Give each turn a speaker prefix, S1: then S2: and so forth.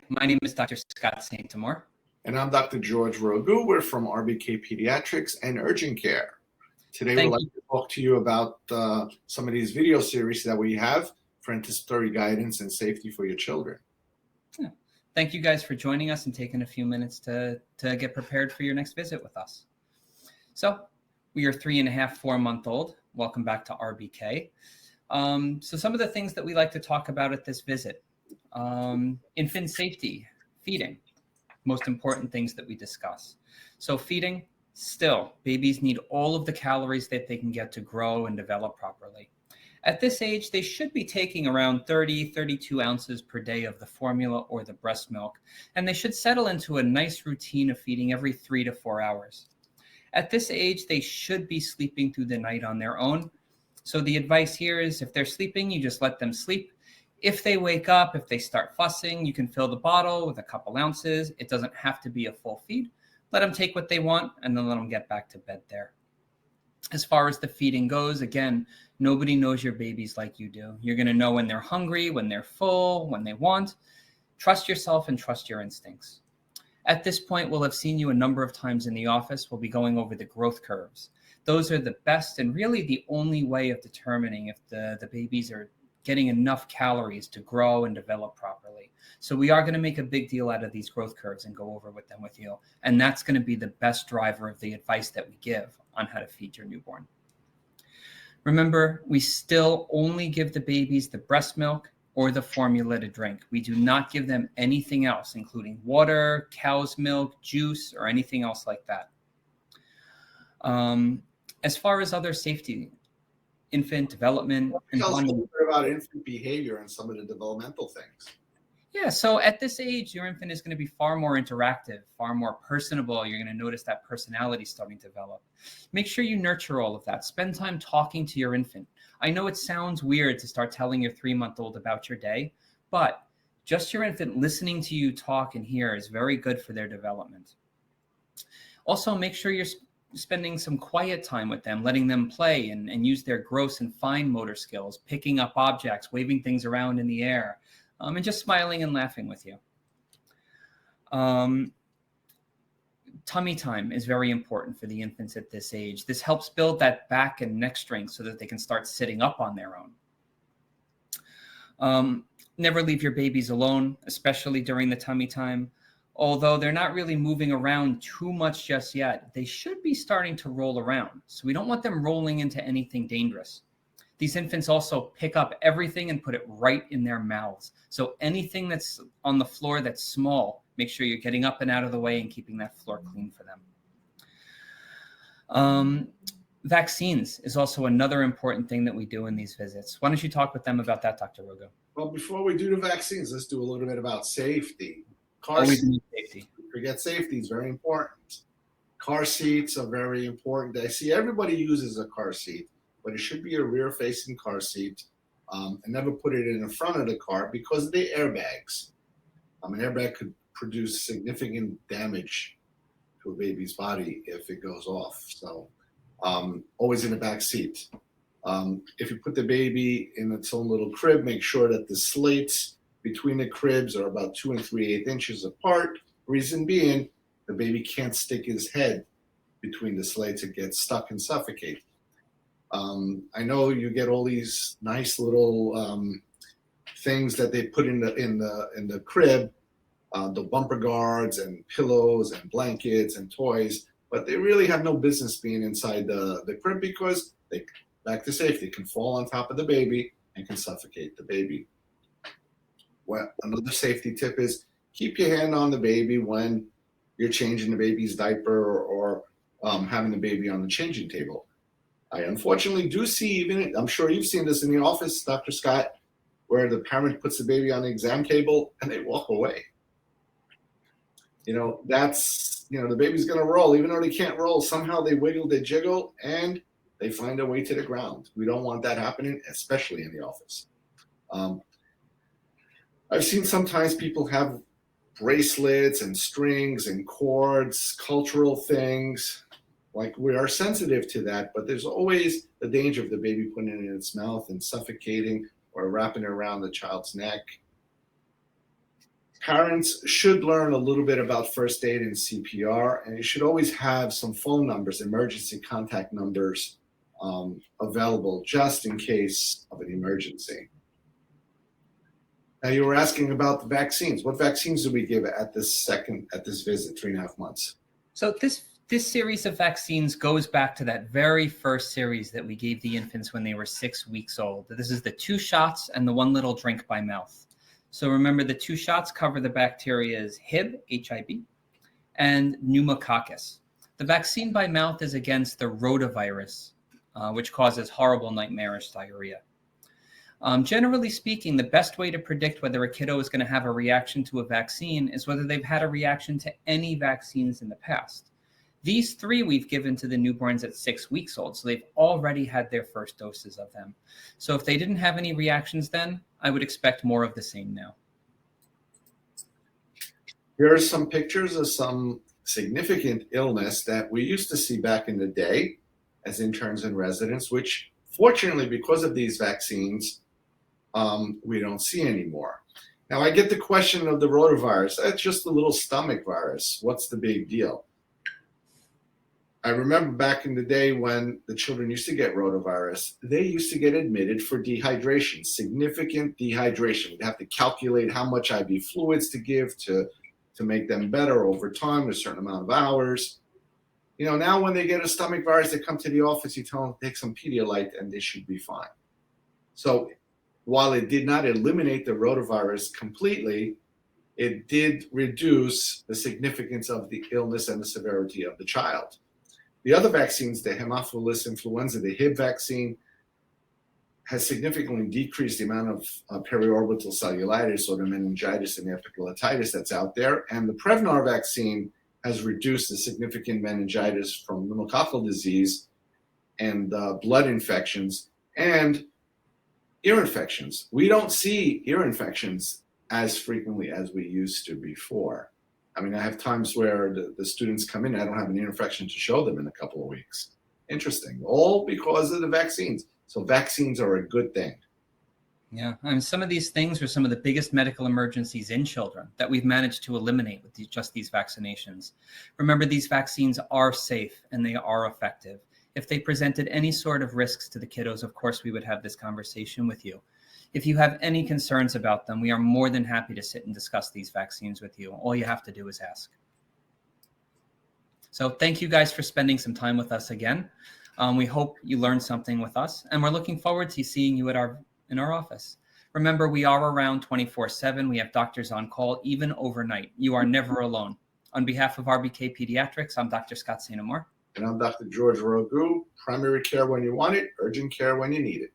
S1: my name is Dr. Scott St. Amour.
S2: And I'm Dr. George Rogu. We're from RBK Pediatrics and Urgent Care. Today, we'd
S1: Thank
S2: like
S1: you.
S2: to talk to you about some of these video series that we have for anticipatory guidance and safety for your children.
S1: Yeah. Thank you guys for joining us and taking a few minutes to get prepared for your next visit with us. So we are 3.5, 4-month old. Welcome back to RBK. So some of the things that we like to talk about at this visit. Infant safety, feeding, most important things that we discuss. So feeding, still, babies need all of the calories that they can get to grow and develop properly. At this age, they should be taking around 30, 32 ounces per day of the formula or the breast milk, and they should settle into a nice routine of feeding every 3 to 4 hours. At this age, they should be sleeping through the night on their own. So the advice here is if they're sleeping, you just let them sleep. If they wake up, if they start fussing, you can fill the bottle with a couple ounces. It doesn't have to be a full feed. Let them take what they want and then let them get back to bed there. As far as the feeding goes, again, nobody knows your babies like you do. You're going to know when they're hungry, when they're full, when they want. Trust yourself and trust your instincts. At this point, we'll have seen you a number of times in the office. We'll be going over the growth curves. Those are the best and really the only way of determining if the babies are getting enough calories to grow and develop properly. So we are going to make a big deal out of these growth curves and go over with them with you. And that's going to be the best driver of the advice that we give on how to feed your newborn. Remember, we still only give the babies the breast milk or the formula to drink. We do not give them anything else, including water, cow's milk, juice, or anything else like that. As far as other safety, infant development.
S2: Tell us a little bit about infant behavior and some of the developmental things.
S1: Yeah, so at this age, your infant is going to be far more interactive, far more personable. You're going to notice that personality starting to develop. Make sure you nurture all of that. Spend time talking to your infant. I know it sounds weird to start telling your 3-month-old about your day, but just your infant listening to you talk and hear is very good for their development. Also, make sure you're spending some quiet time with them, letting them play and use their gross and fine motor skills, picking up objects, waving things around in the air, and just smiling and laughing with you. Tummy time is very important for the infants at this age. This helps build that back and neck strength so that they can start sitting up on their own. Never leave your babies alone, especially during the tummy time. Although they're not really moving around too much just yet, they should be starting to roll around. So we don't want them rolling into anything dangerous. These infants also pick up everything and put it right in their mouths. So anything that's on the floor that's small, make sure you're getting up and out of the way and keeping that floor clean for them. Vaccines is also another important thing that we do in these visits. Why don't you talk with them about that, Dr. Rogu?
S2: Well, before we do the vaccines, let's do a little bit about safety.
S1: Always need safety.
S2: Forget safety is very important. Car seats are very important. I see everybody uses a car seat, but it should be a rear-facing car seat, and never put it in the front of the car because of the airbags. An airbag could produce significant damage to a baby's body if it goes off. So always in the back seat. If you put the baby in its own little crib, make sure that the slates between the cribs are about 2 3/8 inches apart. Reason being, the baby can't stick his head between the slates. It gets stuck and suffocate. I know you get all these nice little things that they put in the crib, the bumper guards and pillows and blankets and toys, but they really have no business being inside the crib because they, back to safety, can fall on top of the baby and can suffocate the baby. Well, another safety tip is keep your hand on the baby when you're changing the baby's diaper or having the baby on the changing table. I unfortunately do see, even, I'm sure you've seen this in the office, Dr. Scott, where the parent puts the baby on the exam table and they walk away. That's, the baby's going to roll. Even though they can't roll, somehow they wiggle, they jiggle, and they find their way to the ground. We don't want that happening, especially in the office. I've seen sometimes people have bracelets and strings and cords, cultural things. Like, we are sensitive to that, but there's always the danger of the baby putting it in its mouth and suffocating or wrapping it around the child's neck. Parents should learn a little bit about first aid and CPR, and you should always have some phone numbers, emergency contact numbers available just in case of an emergency. Now, you were asking about the vaccines. What vaccines do we give at this visit, 3.5 months?
S1: So this series of vaccines goes back to that very first series that we gave the infants when they were 6 weeks old. This is the 2 shots and the 1 little drink by mouth. So remember, the 2 shots cover the bacterias Hib, HIB, and pneumococcus. The vaccine by mouth is against the rotavirus, which causes horrible, nightmarish diarrhea. Generally speaking, the best way to predict whether a kiddo is going to have a reaction to a vaccine is whether they've had a reaction to any vaccines in the past. These 3 we've given to the newborns at 6 weeks old, so they've already had their first doses of them. So if they didn't have any reactions then, I would expect more of the same now.
S2: Here are some pictures of some significant illness that we used to see back in the day as interns and residents, which fortunately, because of these vaccines, we don't see anymore. Now, I get the question of the rotavirus. That's just a little stomach virus. What's the big deal? I remember back in the day when the children used to get rotavirus, they used to get admitted for dehydration, significant dehydration. We'd have to calculate how much IV fluids to give to make them better over time, a certain amount of hours. You know, now when they get a stomach virus, they come to the office, you tell them to take some Pedialyte and they should be fine. So while it did not eliminate the rotavirus completely, it did reduce the significance of the illness and the severity of the child. The other vaccines, the Haemophilus influenza, the Hib vaccine, has significantly decreased the amount of periorbital cellulitis or the meningitis and the epiglottitis that's out there. And the Prevnar vaccine has reduced the significant meningitis from pneumococcal disease and blood infections and ear infections. We don't see ear infections as frequently as we used to before. I mean, I have times where the students come in, I don't have an ear infection to show them in a couple of weeks. Interesting. All because of the vaccines. So vaccines are a good thing.
S1: Yeah, I mean, some of these things are some of the biggest medical emergencies in children that we've managed to eliminate with just these vaccinations. Remember, these vaccines are safe and they are effective. If they presented any sort of risks to the kiddos, of course, we would have this conversation with you. If you have any concerns about them, we are more than happy to sit and discuss these vaccines with you. All you have to do is ask. So thank you guys for spending some time with us again. We hope you learned something with us, and we're looking forward to seeing you in our office. Remember, we are around 24/7. We have doctors on call, even overnight. You are never alone. On behalf of RBK Pediatrics, I'm Dr. Scott St. Amar.
S2: And I'm Dr. George Rogu. Primary care when you want it, urgent care when you need it.